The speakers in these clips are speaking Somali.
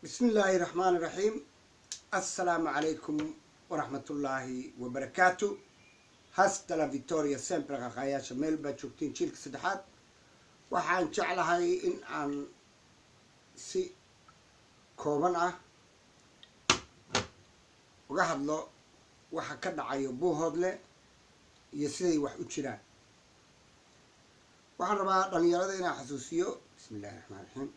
بسم الله الرحمن الرحيم. السلام عليكم ورحمة الله وبركاته. هاستا لا فيتوريا سيمبر غاياشا ميلبا جوجتين جيلك سدحات waxaan jeclahay in aan si kooban uga hadlo waxa ka dhacayo Buuhoodle iyo siday wax u jiraan. waxaan rabaa dhalinyarada inaan xasuusiyo bismillaahir rahmaanir rahiim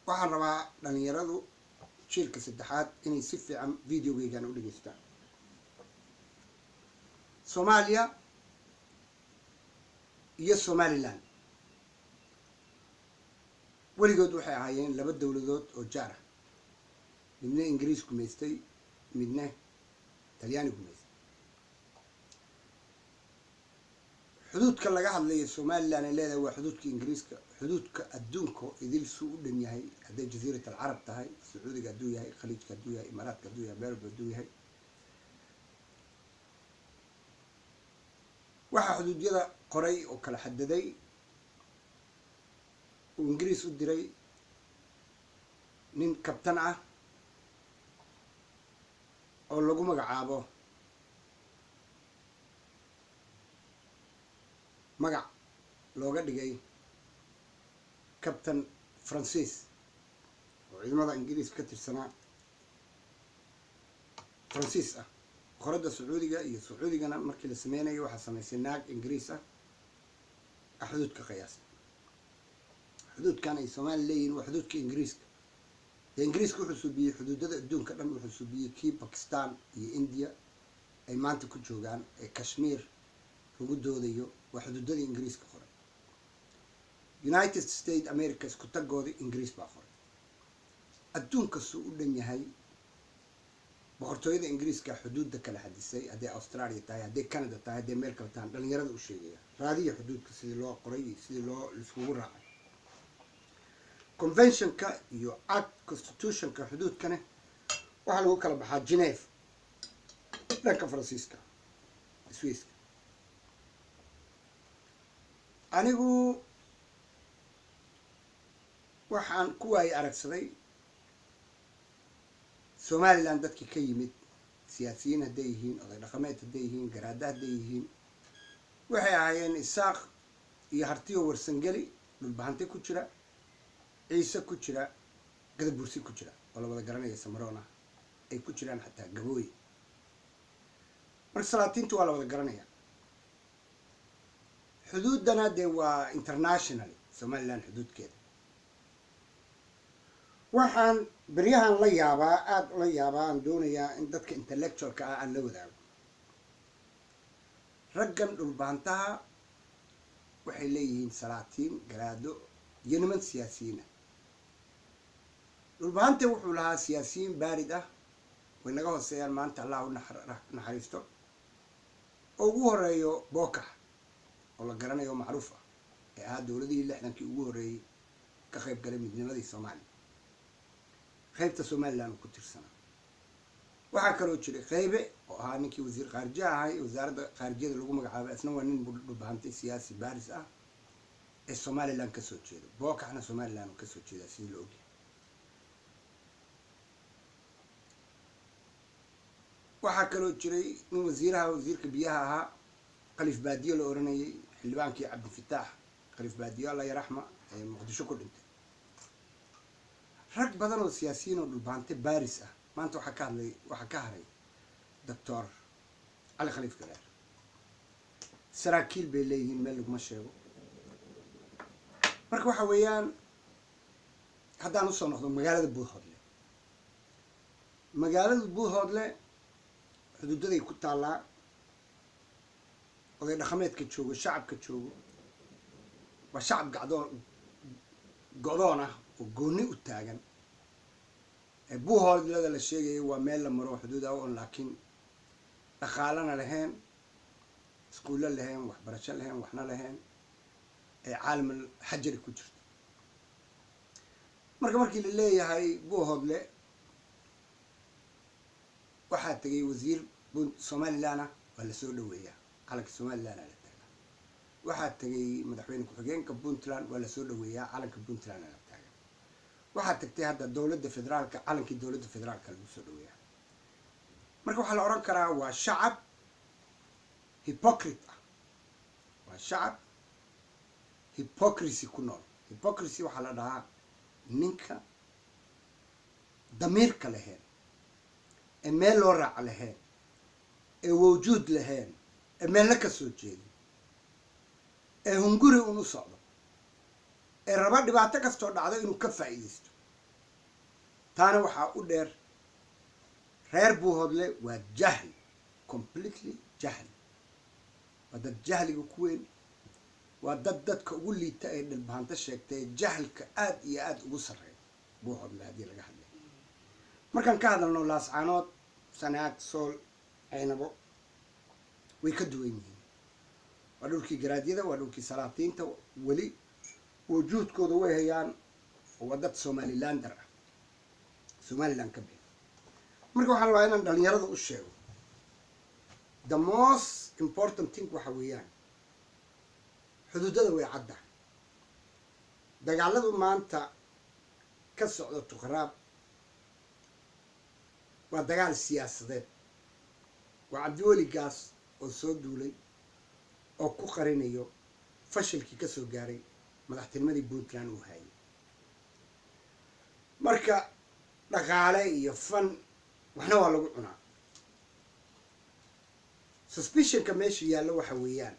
waxaan rabaa dhalinyaradu jiilka saddexaad inay si fiican videogeygan u dhageystaan. Soomaaliya iyo Somaliland weligood waxay ahaayeen laba dowladood oo jaar ah, midna Ingiriis gumaystay midna Talyaani gumaystay. xuduudka laga hadlayo Somaliland ay leedahay waa xuduudka Ingiriiska, xuduudka adduunka idil suu u dhan yahay, hadday jasiirat alcarab tahay, sacuudiga hadduu yahay, khaliijka hadduu yahay, imaaraadka hadduu yahay, beerba hadduu yahay. waxaa xuduudyada qoray oo kala xadaday uu Ingiriis u diray nin kabtan ah oo lagu magacaabo magac looga dhigay kabtan Francis oo ciidamada Ingiriis ka tirsanaa Francis ah. qoradda Sacuudiga iyo Sacuudigana markii la sameynayo waxaa samaysay naag Ingiriis ah xuduudka qiyaasay. xuduudkan ay Soomaali leeyihiin waa xuduudka Ingiriiska. Ingiriiska wuxuu subiyey xuduudada adduunka dhan, wuxuu subiyey kii Pakistan iyo India ay maanta ku joogaan ee Kashmir lagu doodayo waa xuduudadii Ingiriiska qoray. United States America isku tagoodii Ingiriis baa qoray. adduunka suu u dhan yahay boqortooyada Ingiriiska xuduudda kala xadisay, hadday Australia tahay, hadday Canada tahay, hadday meel kale tahay. dhalinyarada u sheegaya raadiya xuduudka sidii loo qoray iyo sidii loo isugu raacay. conventionka iyo act constitutionka xuduudkana waxaa lagu kala baxaa Geneva dhanka Faransiiska, Swiiska. anigu waxaan ku waayay aragsaday Somaliland dadkii ka yimid, siyaasiyiin hadday yihiin, oday dhaqameed hadday yihiin, garaada hadday yihiin, waxay ahaayeen Isaaq iyo Hartiyo Warsangeli, dhulbahante ku jira, ciise ku jira, gadabursi ku jira oo la wada garanaya Samaroona ay ku jiraan, xataa Gabooy. marka salaatiintu waa la wada garanaya. xuduudana dee waa international Somaliland xuduudkeeda. waxaan beryahan la yaabaa, aada ula yaabaa, aan doonayaa in dadka intellectualka ah aan la wadaago. raggan dhulbaantaha waxay leeyihiin salaatiin, garaado iyo niman siyaasiyiin ah. dhulbaante wuxuu lahaa siyaasiyiin baarid ah, way naga hooseeyaan maanta, allah u naxariisto. oo ugu horeeyo Bookax oo la garanayo macruuf ah ee ahaa dowladihii 60kii ugu horeeyey ka qayb galay midnimadii Soomaaliya, qaybta Somaliland ku tirsanaa. waxaa kaloo jiray Qaybe oo ahaa ninkii wasiir khaarijiye ahay, wasaaradda khaarijiyada lagu magacaabay, isna waa nin dhulbahantay siyaasi baaris ah ee Somaliland ka soo jeeda. Bookaxna Somaliland ka soo jeeda sidii la ogyahay. waxaa kaloo jiray nin wasiirka biyaha ahaa, Khaliif Baadiyo la oranayay, xildhibaankii Cabdifitaax Khaliif Baadiyo alla yaraxma ee Muqdisho ku dhintay. rag badan oo siyaasiyiin oo dhulbaante baaris ah maanta waxaa ka haray Dr. Cali Khaliif Galaar. saraakiil bay leeyihiin, meel laguma sheego. marka waxa weeyaan, haddaan usoo noqdo magaalada Buuhoodle. magaalada Buuhoodle xuduudaday ku taallaa. oday dhaqameedka joogo, shacabka joogo waa shacab go'doon ah oo gooni u taagan. Buuhoodlada la sheegayo waa meel la maro xuduud ah oo laakiin dhaqaalana lahayn, iskuulo lahayn, waxbarasho lahayn, waxna lahayn, ee caalamul xajari ku jirto. markii la leeyahay Buuhoodle waxaa tagay wasiir Somaliland ah, waa la soo dhaweeyaa. calanka Somaliland la tagaa. waxaa tagay madaxweyne ku-xigeenka puntland waa lasoo dhaweeyaa calanka puntland la taagan waxaa tagtay hadda dowladda federaalka calankii dowladda federaalka lagu soo dhaweeyaa marka waxaa la odhan karaa waa shacab hypocrite ah waa shacab hypocrisy ku nool hypocrisy waxaa la dhahaa ninka damiirka lahayn ee meel loo raaca lahayn ee wawjuud lahayn ee meella ka soo jeedin ee hunguri un u socdo ee raba dhibaato kastoo dhacdo inuu ka faa'iidaysto taana waxaa u dheer reer buuhoodle waa jahli completely jahli waa dad jahliga ku weyn waa dad dadka ugu liita ee dhilbahanto sheegta ee jahlka aad iyo aad ugu sarreeya buuhoodle haddii laga hadlay markaan ka hadalno laascaanood sanaag sool caynabo way ka duwan yihiin waa dhulkii garaadyada waa dhulkii salaatiinta weli wujuudkooda way hayaan waa dad somalilander ah somaliland ka bixi marka waxaan rabaa inaan dhalinyarada u sheego the most important thing waxa weeyaan xuduudada way cadda dagaaladu maanta ka socda tuqraab waa dagaal siyaasadeed waa cabdiweli gaas oo soo duulay oo ku qarinayo fashilkii ka soo gaaray madaxtinimadii puntland uu hayay marka dhaqaale iyo fan waxna waa lagu cunaa suspicionka meesha yaallo waxa weeyaan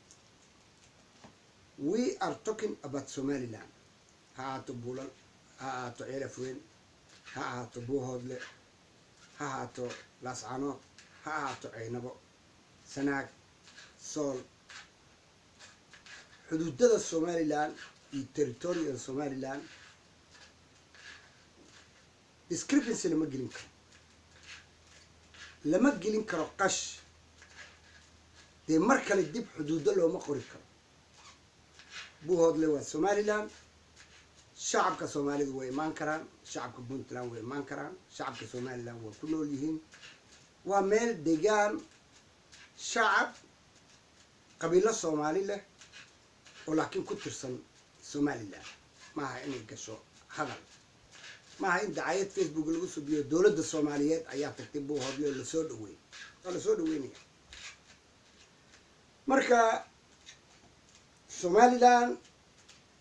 we are talking about somaliland ha ahaato buulal ha ahaato ceelafweyn ha ahaato buuhoodle ha ahaato laascaanood ha ahaato caynabo sanaag sool xuduudada somaliland iyo territorial somaliland discrepancy lama gelin karo lama gelin karo qash dee mar kale dib xuduudo looma qori karo buuhoodle waa somaliland shacabka soomaalidu way imaan karaan shacabka puntland way imaan karaan shacabka somaliland waa ku nool yihiin waa meel degaan shacab qabiilo soomaali leh oo laakiin ku tirsan somaliland maaha inay gasho hadal maaha in dacayad facebook lagu subiyo dowladda soomaaliyeed ayaa tagtay buuhoodle oo lasoo dhaweey waa lasoo dhaweynaya marka somaliland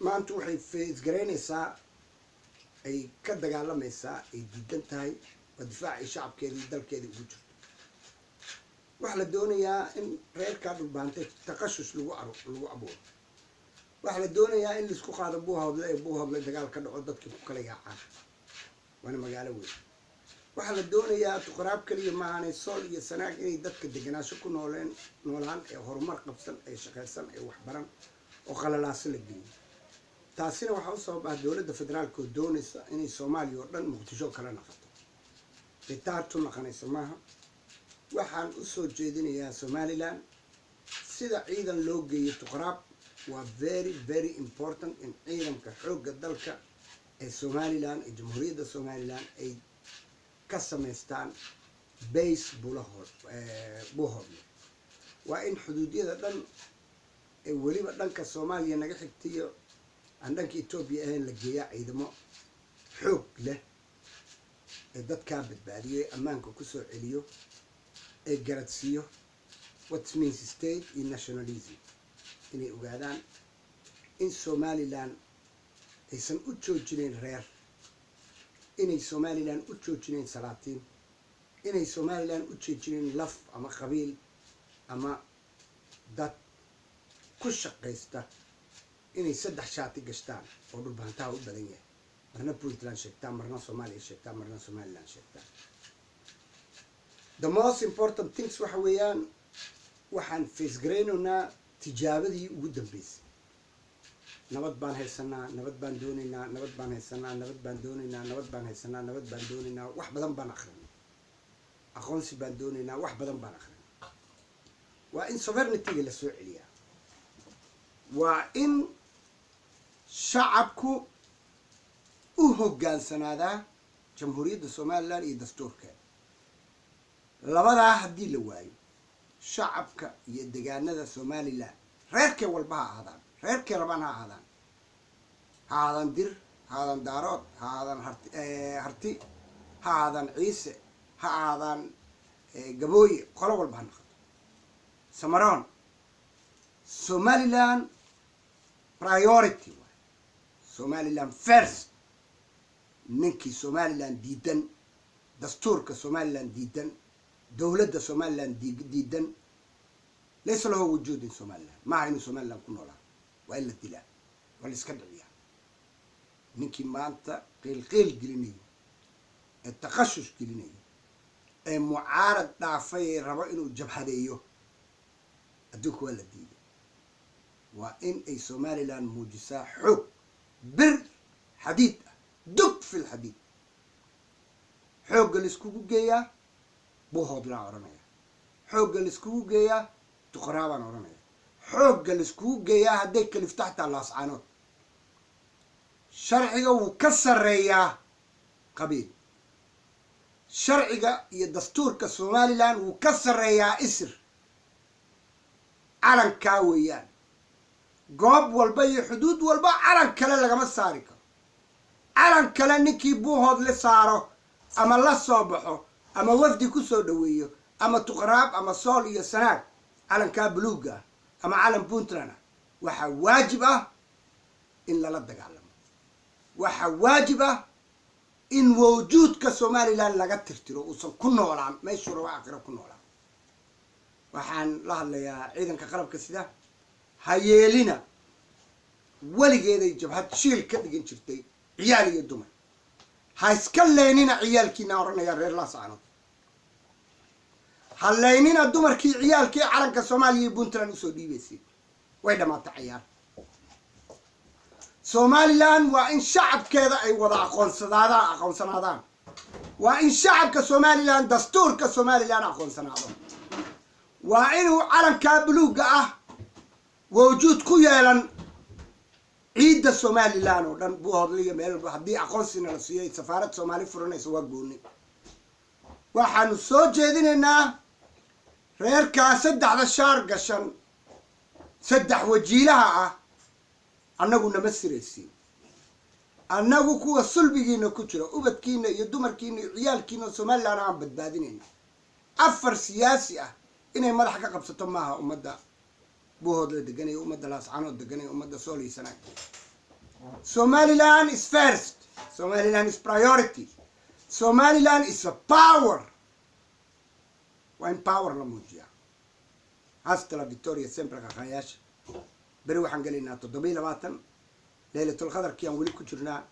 maanta waxay faysgaraynaysaa ay ka dagaalamaysaa ay diidan tahay waa difaacay shacabkeedii dalkeedii ugu jirto waxaa la doonayaa in reerkaa dhulbaantay taqashush lagu abuuro waxaa la doonayaa in laisku qaado buuhoodle ee buuhoodle dagaal ka dhaco dadkii ku kala yaacaan waana magaalo weyn waxaa la doonayaa tuqraab kaliya maahanay sool iyo sanaag inay dadka deganaasho ku noolaan ee horumar qabsan ee shaqaysan ee waxbaran oo qalalaaso la geeyo taasina waxaa u sabab ah dowladda federaalka oo doonaysa inay soomaaliya oo dhan muqdisho kala naqato ritaartu naqanaysa maaha waxaan usoo jeedinayaa somaliland sida ciidan loo geeyo tuqraab waa very very important in ciidanka xoogga dalka ee somaliland ee jamhuuriyadda somaliland ay ka samaystaan base buuhoodle waa in xuduudyada dhan ee weliba dhanka soomaaliya naga xigtayo aan dhanka etoobiya ahayn la geeyaa ciidamo xoog leh ee dadkaa badbaadiyo ee ammaanka kusoo celiyo ee garadsiiyo what means state iyo nationalism inay ogaadaan in somaliland aysan u joojinayn reer inay somaliland u joojinayn salaatiin inay somaliland u joojinayn laf ama qabiil ama dad ku shaqaysta inay saddex shaati gashtaan oo dhulbaantaha u badan yahay marna puntland sheegtaan marna soomaaliya sheegtaan marna somaliland sheegtaan the most important things waxa weeyaan waxaan faysgaraynaynaa tijaabadii ugu dambeysay nabad baan haysanaa nabad baan doonaynaa nabad baan haysanaa nabad baan doonaynaa nabad baan haysanaa nabad baan doonaynaa wax badan baan akrinay aqoonsi baan doonaynaa wax badan baan akrinay waa in sovereignty-ga la soo celiyaa waa in shacabku u hoggaansanaada jamhuuriyadda somaliland iyo dastuurkeeda labadaa haddii la waayo shacabka iyo degaanada somaliland reerkee walba ha ahaadaan reerkee rabaan ha ahaadaan ha ahaadaan dir ha ahaadaan daarood ha ahaadaan harti ha ahaadaan ciise ha ahaadaan gabooye qolo walba ha noqoto samaroon somaliland priority waay somaliland first ninkii somaliland diidan dastuurka somaliland diidan dowladda somaliland diidan laysa lahu wujuud in somaliland maaha inuu somaliland ku noolaa waa in la dilaa waa la iska dhiciyaa ninkii maanta qiilqiil gelinayo ee taqashush gelinayo ee mucaarad dhaafay ee rabo inuu jabhadeeyo adduunka waa la diiday waa in ay somaliland muujisaa xoog bir xadiid ah dug fi lxadiid xoogga laiskugu geeyaa buuhoodlaan odhanaya xoogga laiskugu geeyaa duqaraabaan odhanaya xoogga laiskugu geeyaa hadday kalifto xataa laascaanood sharciga wuu ka sarreeyaa qabiil sharciga iyo dastuurka somaliland wuu ka sarreeyaa isir calankaa weeyaan goob walba iyo xuduud walba calan kale lagama saari karo calan kale ninkii buuhood la saaro ama la soo baxo ama wafdi ku soo dhaweeyo ama tuqraab ama sool iyo sanaag calankaa buluuga ah ama calan puntland ah waxaa waajib ah in lala dagaalamo waxaa waajib ah in wujuudka somaliland laga tirtiro uusan ku noolaan meeshuu raba aakhiro ku noolaan waxaan la hadlayaa ciidanka qalabka sida ha yeelina weligeeday jabhad shiil ka dhigan jirtay ciyaal iyo dumar ha iska leynina ciyaalkiina odhanaya reer laascaanood ha leynina dumarkii ciyaalkii calanka soomaaliya iyo puntland usoo dhiibaysay way dhammaatay cayaar somaliland waa in shacabkeeda ay wada aqoonsanaadaan waa in shacabka somaliland dastuurka somaliland aqoonsanaado waa inuu calankaa buluugga ah wujuud ku yeelan ciidda somaliland oo dhan buuhoodliyo meel walba haddii aqoonsina la siiyay safaarad soomaali furanaysa waa gooni waxaanu soo jeedinaynaa reerkaa saddexda shaar gashan saddex wajiilaha ah annagu nama siraysiin annagu kuwa sulbigiina ku jira ubadkiina iyo dumarkiina iyo ciyaalkiina oo somaliland aan badbaadinayna afar siyaasi ah inay madax ka qabsato maaha ummadda buuhood la deganayo ummadda laascaanood deganayo ummadda sool iyo sanaag somaliland is first somaliland is priority somaliland is a power waa in power la muujiyaa hastala victoria sempre qaqayaasha beri waxaan gelaynaa 7 laylatul qadarkii aan weli ku jirnaa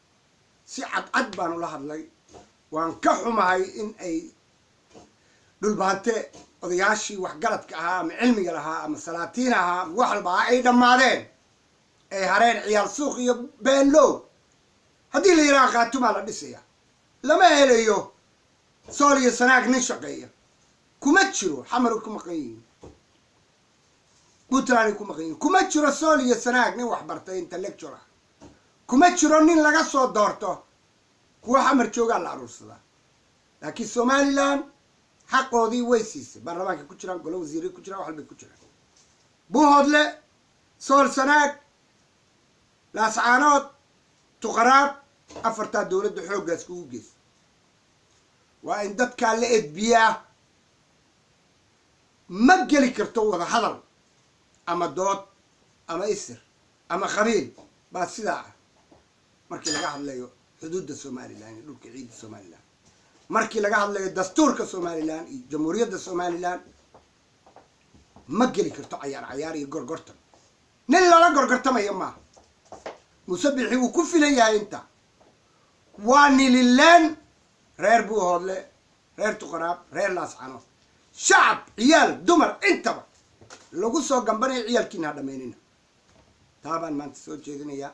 si cadcad baan ula hadlay waan ka xumahay in ay dhulbaante odayaashii waxgaradka ahaa ama cilmiga lahaa ama salaatiin ahaa ama wax walba ay dhammaadeen ay hareen ciyaal suuq iyo beenlow haddii la yidhaha qaatumaa la dhisaya lama helayo sool iyo sanaag nin shaqeeya kuma jiro xamar ku maqan yihiin puntland ku maqan yihiin kuma jiro sool iyo sanaag nin wax bartay intellectual ah kuma jiro nin laga soo doorto kuwa xamar joogaa la aruursadaa laakiin somaliland xaqoodii way siisay baarlamaanka ku jiraan golo wasiiray ku jiraan wax walbay ku jiraan buuhoodle sool sanaag laascaanood tuqaraab afartaa dowladda xooggaas kugu geysa waa in dadkaa la edbiyaa ma geli karto wada hadal ama dood ama isir ama qabiil baa sidaa ah markii laga hadlayo xuduudda somaliland iyo dhulka ciidda somaliland markii laga hadlayo dastuurka somaliland iyo jamhuuriyadda somaliland ma geli karto cayaar iyo gorgortan nin lala gorgortamayo maaha musabixi wuu ku filan yahay inta waa nilileen reer buuhoodle reer tuqaraab reer laascaanood shacab ciyaal dumar intaba lagu soo gambanayo ciyaalkiina ha dhamaynina taa baan maanta soo jeedinayaa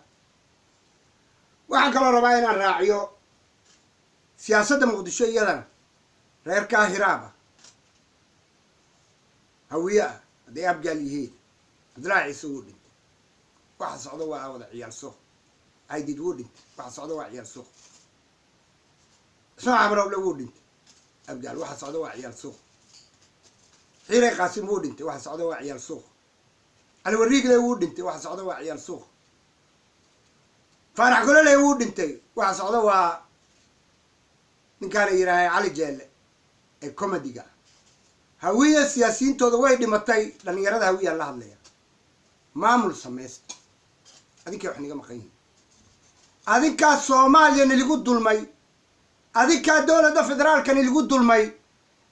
waxaan kaloo rabaa inaan raaciyo siyaasadda muqdisho iyadana reerkaa hiraaba hawiye ah hadday abgaal yihiin abdilaahi ciise wuu dhintay waxa socdo waa wada ciyaal suuq aydid wuu dhintay waxa socdo waa ciyaal suuq ismaa camrowle wuu dhintay abgaal waxa socdo waa ciyaal suuq xiiray qaasim wuu dhintay waxa socdo waa ciyaal suuq على وريق له ودنتي واحد صعده وعيال سوق فرح قول له ودنتي واحد صعده من كان يراعي علي جيل الكوميدي هوية سياسيين تودوي دمتي لأن يرد هوية الله عليها معمول سميست هذيك إحنا جم خيين هذيك الصومالي اللي يقود المي هذيك الدولة ده فدرال كان اللي يقود المي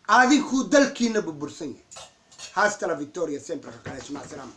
هذيك هو دلكينا ببرسنة هاستلا فيكتوريا سيمبر كلاش مع السلامة